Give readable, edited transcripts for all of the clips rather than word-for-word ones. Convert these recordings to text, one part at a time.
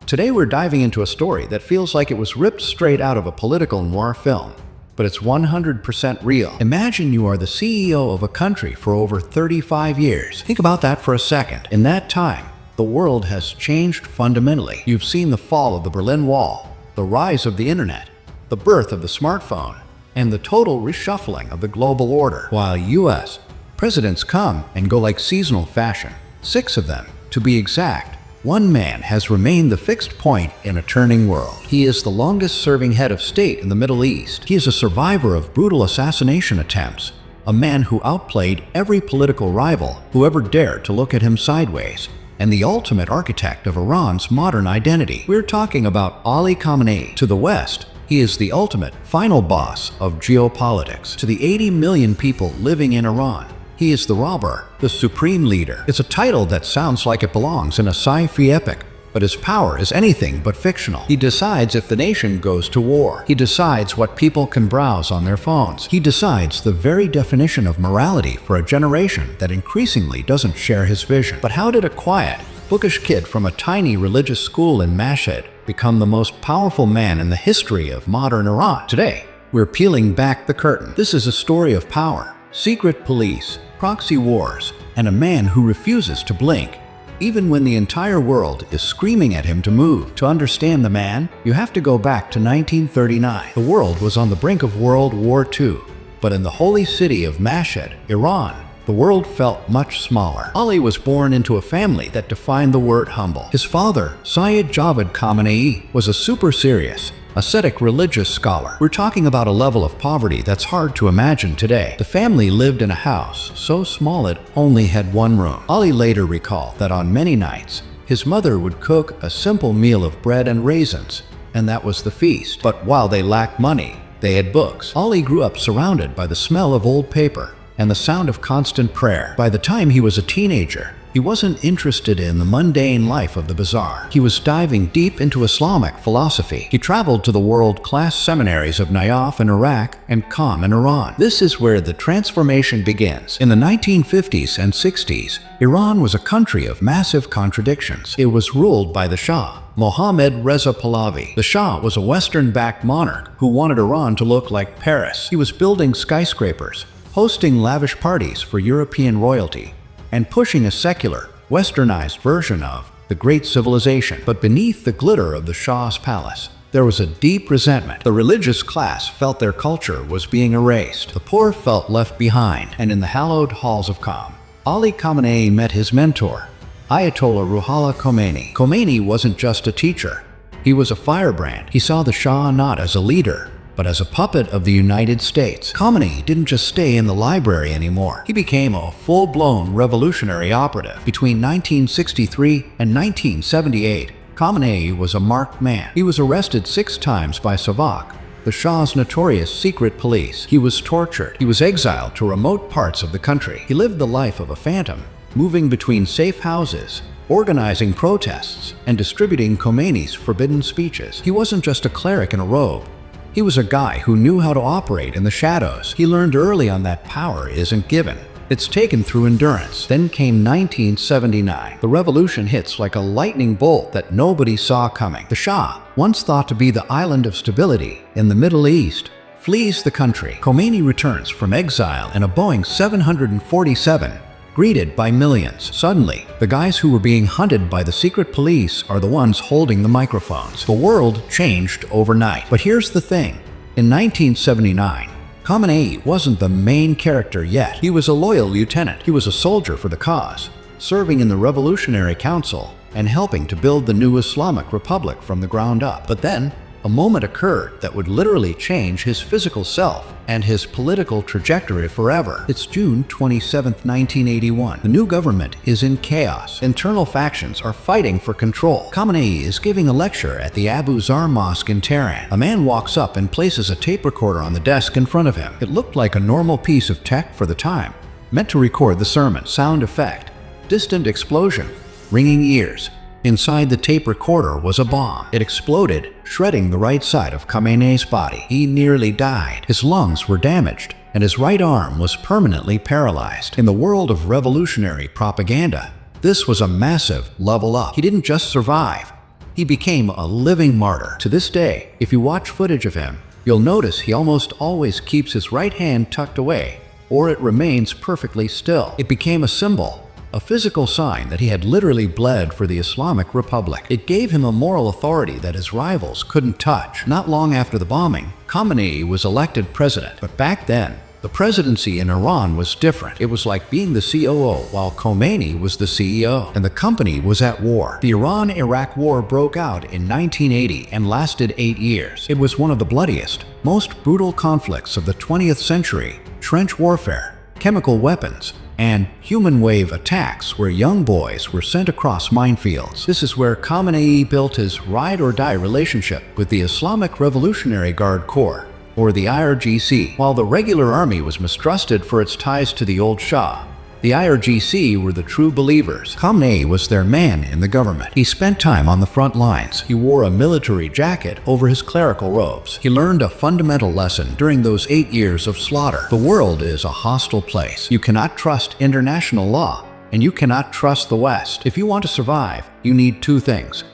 Today we're diving into a story that feels like it was ripped straight out of a political noir film, but it's 100% real. Imagine you are the CEO of a country for over 35 years. Think about that for a second. In that time, the world has changed fundamentally. You've seen the fall of the Berlin Wall, the rise of the internet, the birth of the smartphone, and the total reshuffling of the global order. While US presidents come and go like seasonal fashion, 6 of them, to be exact, one man has remained the fixed point in a turning world. He is the longest-serving head of state in the Middle East. He is a survivor of brutal assassination attempts, a man who outplayed every political rival who ever dared to look at him sideways, and the ultimate architect of Iran's modern identity. We're talking about Ali Khamenei. To the West, he is the ultimate, final boss of geopolitics. To the 80 million people living in Iran, he is the robber, the supreme leader. It's a title that sounds like it belongs in a sci-fi epic, but his power is anything but fictional. He decides if the nation goes to war. He decides what people can browse on their phones. He decides the very definition of morality for a generation that increasingly doesn't share his vision. But how did a quiet, bookish kid from a tiny religious school in Mashhad become the most powerful man in the history of modern Iran? Today, we're peeling back the curtain. This is a story of power, secret police, proxy wars, and a man who refuses to blink, even when the entire world is screaming at him to move. To understand the man, you have to go back to 1939. The world was on the brink of World War II, but in the holy city of Mashhad, Iran, the world felt much smaller. Ali was born into a family that defined the word humble. His father, Syed Javad Khamenei, was a super serious, ascetic religious scholar. We're talking about a level of poverty that's hard to imagine today. The family lived in a house so small it only had one room. Ali later recalled that on many nights, his mother would cook a simple meal of bread and raisins, and that was the feast. But while they lacked money, they had books. Ali grew up surrounded by the smell of old paper and the sound of constant prayer. By the time he was a teenager, he wasn't interested in the mundane life of the bazaar. He was diving deep into Islamic philosophy. He traveled to the world-class seminaries of Najaf in Iraq and Qom in Iran. This is where the transformation begins. In the 1950s and 60s, Iran was a country of massive contradictions. It was ruled by the Shah, Mohammad Reza Pahlavi. The Shah was a Western-backed monarch who wanted Iran to look like Paris. He was building skyscrapers, hosting lavish parties for European royalty, and pushing a secular, westernized version of the great civilization. But beneath the glitter of the Shah's palace, there was a deep resentment. The religious class felt their culture was being erased. The poor felt left behind. And in the hallowed halls of Qom, Ali Khamenei met his mentor, Ayatollah Ruhollah Khomeini. Khomeini wasn't just a teacher. He was a firebrand. He saw the Shah not as a leader, but as a puppet of the United States. Khamenei didn't just stay in the library anymore. He became a full-blown revolutionary operative. Between 1963 and 1978, Khamenei was a marked man. He was arrested 6 times by Savak, the Shah's notorious secret police. He was tortured. He was exiled to remote parts of the country. He lived the life of a phantom, moving between safe houses, organizing protests, and distributing Khomeini's forbidden speeches. He wasn't just a cleric in a robe. He was a guy who knew how to operate in the shadows. He learned early on that power isn't given. It's taken through endurance. Then came 1979. The revolution hits like a lightning bolt that nobody saw coming. The Shah, once thought to be the island of stability in the Middle East, flees the country. Khomeini returns from exile in a Boeing 747, greeted by millions. Suddenly, the guys who were being hunted by the secret police are the ones holding the microphones. The world changed overnight. But here's the thing. In 1979, Khamenei wasn't the main character yet. He was a loyal lieutenant. He was a soldier for the cause, serving in the Revolutionary Council and helping to build the new Islamic Republic from the ground up. But then, a moment occurred that would literally change his physical self and his political trajectory forever. It's June 27, 1981. The new government is in chaos. Internal factions are fighting for control. Khamenei is giving a lecture at the Abu Zar Mosque in Tehran. A man walks up and places a tape recorder on the desk in front of him. It looked like a normal piece of tech for the time, meant to record the sermon. Sound effect, distant explosion, ringing ears. Inside the tape recorder was a bomb. It exploded, shredding the right side of Khamenei's body. He nearly died. His lungs were damaged, and his right arm was permanently paralyzed. In the world of revolutionary propaganda, this was a massive level up. He didn't just survive. He became a living martyr. To this day, if you watch footage of him, you'll notice he almost always keeps his right hand tucked away, or it remains perfectly still. It became a symbol, a physical sign that he had literally bled for the Islamic Republic. It gave him a moral authority that his rivals couldn't touch. Not long after the bombing, Khamenei was elected president. But back then, the presidency in Iran was different. It was like being the COO while Khomeini was the CEO, and the company was at war. The Iran-Iraq War broke out in 1980 and lasted 8 years. It was one of the bloodiest, most brutal conflicts of the 20th century. Trench warfare, chemical weapons, and human wave attacks where young boys were sent across minefields. This is where Khamenei built his ride-or-die relationship with the Islamic Revolutionary Guard Corps, or the IRGC. While the regular army was mistrusted for its ties to the old Shah, the IRGC were the true believers. Khamenei was their man in the government. He spent time on the front lines. He wore a military jacket over his clerical robes. He learned a fundamental lesson during those 8 years of slaughter. The world is a hostile place. You cannot trust international law, and you cannot trust the West. If you want to survive, you need 2 things: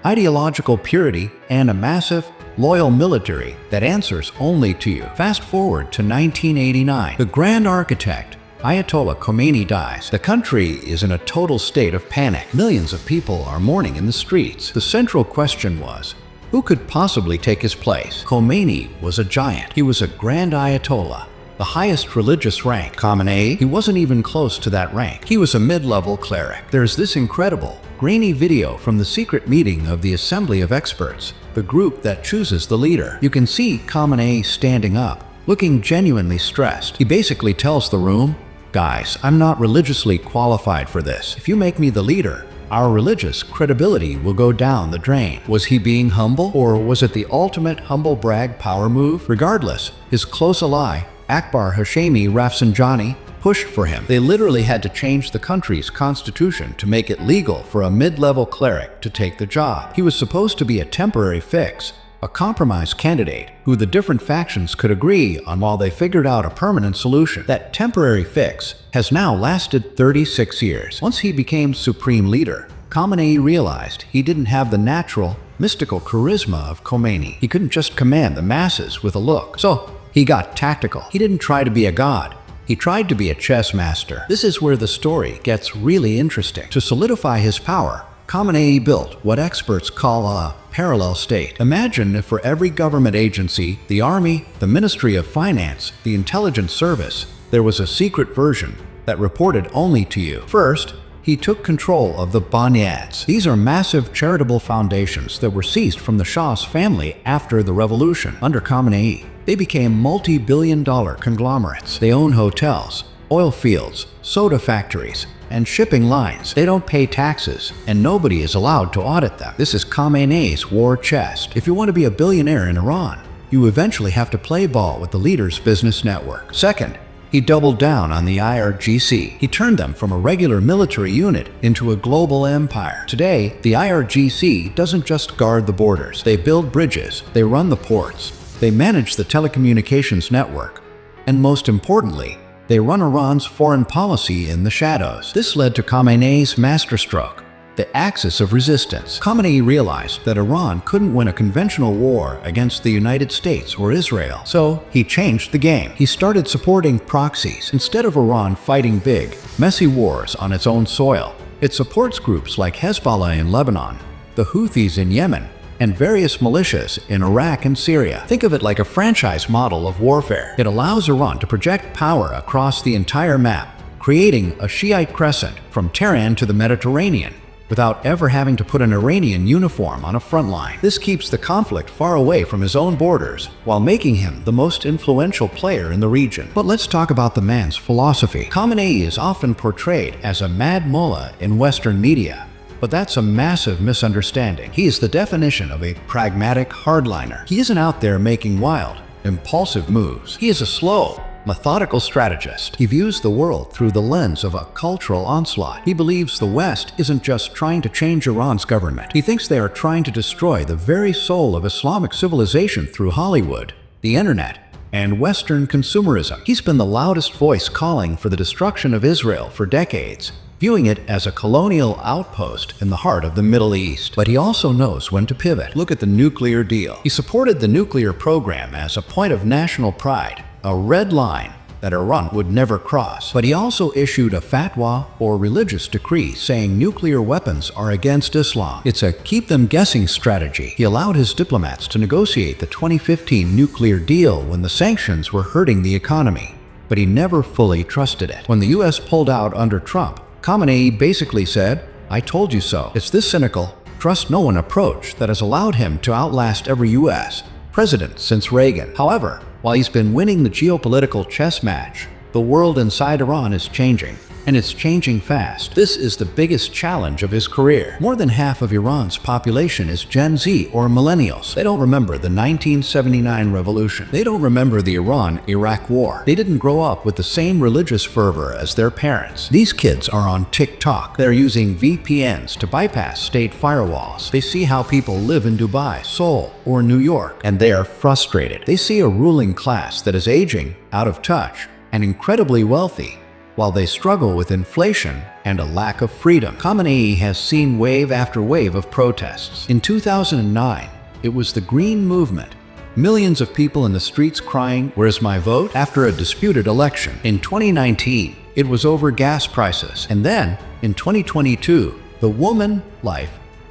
ideological purity and a massive, loyal military that answers only to you. Fast forward to 1989. The Grand Architect, Ayatollah Khomeini, dies. The country is in a total state of panic. Millions of people are mourning in the streets. The central question was, who could possibly take his place? Khomeini was a giant. He was a Grand Ayatollah, the highest religious rank. Khamenei, he wasn't even close to that rank. He was a mid-level cleric. There's this incredible, grainy video from the secret meeting of the Assembly of Experts, the group that chooses the leader. You can see Khamenei standing up, looking genuinely stressed. He basically tells the room, "Guys, I'm not religiously qualified for this. If you make me the leader, our religious credibility will go down the drain." Was he being humble, or was it the ultimate humble brag power move? Regardless, his close ally, Akbar Hashemi Rafsanjani, pushed for him. They literally had to change the country's constitution to make it legal for a mid-level cleric to take the job. He was supposed to be a temporary fix, a compromise candidate who the different factions could agree on while they figured out a permanent solution. That temporary fix has now lasted 36 years. Once he became supreme leader, Khamenei realized he didn't have the natural, mystical charisma of Khomeini. He couldn't just command the masses with a look. So he got tactical. He didn't try to be a god. He tried to be a chess master. This is where the story gets really interesting. To solidify his power, Khamenei built what experts call a parallel state. Imagine if for every government agency, the army, the Ministry of Finance, the intelligence service, there was a secret version that reported only to you. First, he took control of the banyads. These are massive charitable foundations that were seized from the Shah's family after the revolution. Under Khamenei, they became multi-billion-dollar conglomerates. They own hotels, oil fields, soda factories, and shipping lines. They don't pay taxes, and nobody is allowed to audit them. This is Khamenei's war chest. If you want to be a billionaire in Iran, you eventually have to play ball with the leader's business network. Second, he doubled down on the IRGC. He turned them from a regular military unit into a global empire. Today, the IRGC doesn't just guard the borders. They build bridges, they run the ports, they manage the telecommunications network, and most importantly, they run Iran's foreign policy in the shadows. This led to Khamenei's masterstroke, the axis of resistance. Khamenei realized that Iran couldn't win a conventional war against the United States or Israel, so he changed the game. He started supporting proxies. Instead of Iran fighting big, messy wars on its own soil, it supports groups like Hezbollah in Lebanon, the Houthis in Yemen, and various militias in Iraq and Syria. Think of it like a franchise model of warfare. It allows Iran to project power across the entire map, creating a Shiite crescent from Tehran to the Mediterranean, without ever having to put an Iranian uniform on a front line. This keeps the conflict far away from his own borders, while making him the most influential player in the region. But let's talk about the man's philosophy. Khamenei is often portrayed as a mad mullah in Western media, but that's a massive misunderstanding. He is the definition of a pragmatic hardliner. He isn't out there making wild, impulsive moves. He is a slow, methodical strategist. He views the world through the lens of a cultural onslaught. He believes the West isn't just trying to change Iran's government. He thinks they are trying to destroy the very soul of Islamic civilization through Hollywood, the internet, and Western consumerism. He's been the loudest voice calling for the destruction of Israel for decades, viewing it as a colonial outpost in the heart of the Middle East. But he also knows when to pivot. Look at the nuclear deal. He supported the nuclear program as a point of national pride, a red line that Iran would never cross. But he also issued a fatwa or religious decree saying nuclear weapons are against Islam. It's a keep them guessing strategy. He allowed his diplomats to negotiate the 2015 nuclear deal when the sanctions were hurting the economy, but he never fully trusted it. When the US pulled out under Trump, Khamenei basically said, "I told you so." It's this cynical, trust no one approach that has allowed him to outlast every US president since Reagan. However, while he's been winning the geopolitical chess match, the world inside Iran is changing, and it's changing fast. This is the biggest challenge of his career. More than half of Iran's population is Gen Z or millennials. They don't remember the 1979 revolution. They don't remember the Iran-Iraq war. They didn't grow up with the same religious fervor as their parents. These kids are on TikTok. They're using VPNs to bypass state firewalls. They see how people live in Dubai, Seoul, or New York, and they are frustrated. They see a ruling class that is aging, out of touch, and incredibly wealthy, while they struggle with inflation and a lack of freedom. Khamenei has seen wave after wave of protests. In 2009, it was the Green Movement. Millions of people in the streets crying, "Where's my vote?" after a disputed election. In 2019, it was over gas prices. And then, in 2022, the Woman, Life,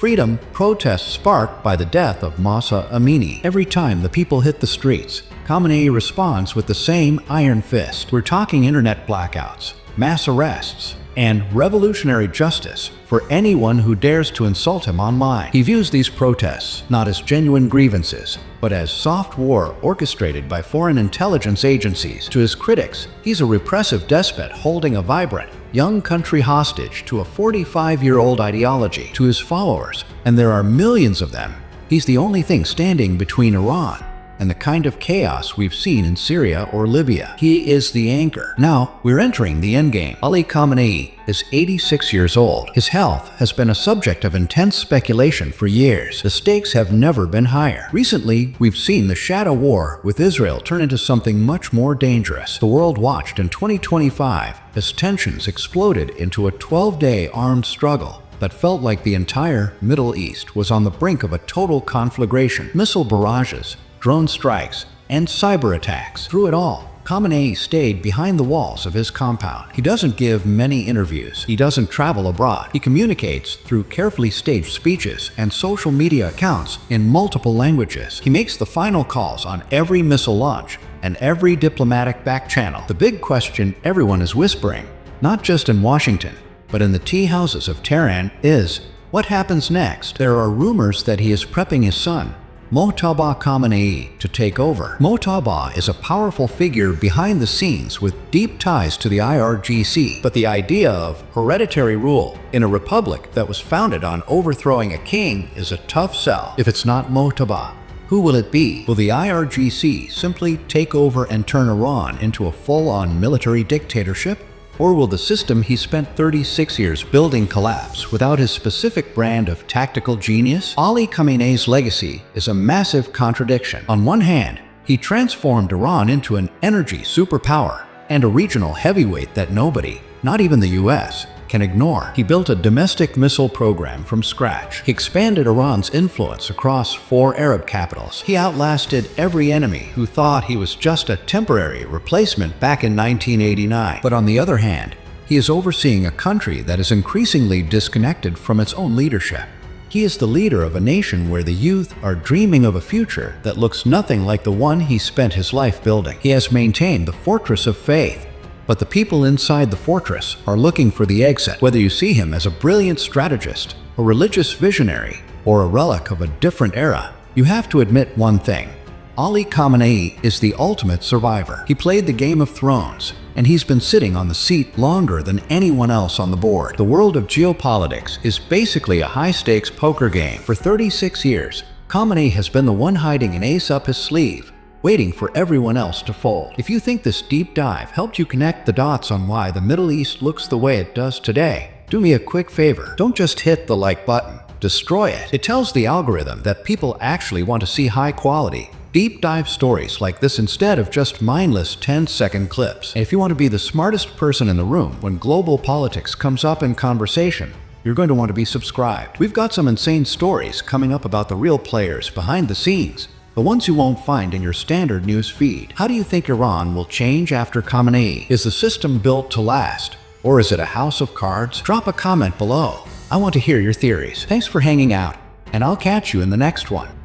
Freedom protests sparked by the death of Mahsa Amini. Every time the people hit the streets, Khamenei responds with the same iron fist. We're talking internet blackouts, mass arrests, and revolutionary justice for anyone who dares to insult him online. He views these protests not as genuine grievances, but as soft war orchestrated by foreign intelligence agencies. To his critics, he's a repressive despot holding a vibrant, young country hostage to a 45-year-old ideology. To his followers, and there are millions of them, he's the only thing standing between Iran and the kind of chaos we've seen in Syria or Libya. He is the anchor. Now, we're entering the endgame. Ali Khamenei is 86 years old. His health has been a subject of intense speculation for years. The stakes have never been higher. Recently, we've seen the shadow war with Israel turn into something much more dangerous. The world watched in 2025 as tensions exploded into a 12-day armed struggle that felt like the entire Middle East was on the brink of a total conflagration. Missile barrages, drone strikes, and cyber attacks. Through it all, Khamenei stayed behind the walls of his compound. He doesn't give many interviews. He doesn't travel abroad. He communicates through carefully staged speeches and social media accounts in multiple languages. He makes the final calls on every missile launch and every diplomatic back channel. The big question everyone is whispering, not just in Washington, but in the tea houses of Tehran, is what happens next? There are rumors that he is prepping his son, Mojtaba Khamenei, to take over. Mojtaba is a powerful figure behind the scenes with deep ties to the IRGC, but the idea of hereditary rule in a republic that was founded on overthrowing a king is a tough sell. If it's not Mojtaba, who will it be? Will the IRGC simply take over and turn Iran into a full-on military dictatorship? Or will the system he spent 36 years building collapse without his specific brand of tactical genius? Ali Khamenei's legacy is a massive contradiction. On one hand, he transformed Iran into an energy superpower and a regional heavyweight that nobody, not even the US, can ignore. He built a domestic missile program from scratch. He expanded Iran's influence across 4 Arab capitals. He outlasted every enemy who thought he was just a temporary replacement back in 1989. But on the other hand, he is overseeing a country that is increasingly disconnected from its own leadership. He is the leader of a nation where the youth are dreaming of a future that looks nothing like the one he spent his life building. He has maintained the fortress of faith, but the people inside the fortress are looking for the exit. Whether you see him as a brilliant strategist, a religious visionary, or a relic of a different era, you have to admit one thing. Ali Khamenei is the ultimate survivor. He played the Game of Thrones, and he's been sitting on the seat longer than anyone else on the board. The world of geopolitics is basically a high-stakes poker game. For 36 years, Khamenei has been the one hiding an ace up his sleeve, waiting for everyone else to fold. If you think this deep dive helped you connect the dots on why the Middle East looks the way it does today, do me a quick favor. Don't just hit the like button. Destroy it. It tells the algorithm that people actually want to see high-quality, deep dive stories like this instead of just mindless 10-second clips. And if you want to be the smartest person in the room when global politics comes up in conversation, you're going to want to be subscribed. We've got some insane stories coming up about the real players behind the scenes, the ones you won't find in your standard news feed. How do you think Iran will change after Khamenei? Is the system built to last? Or is it a house of cards? Drop a comment below. I want to hear your theories. Thanks for hanging out, and I'll catch you in the next one.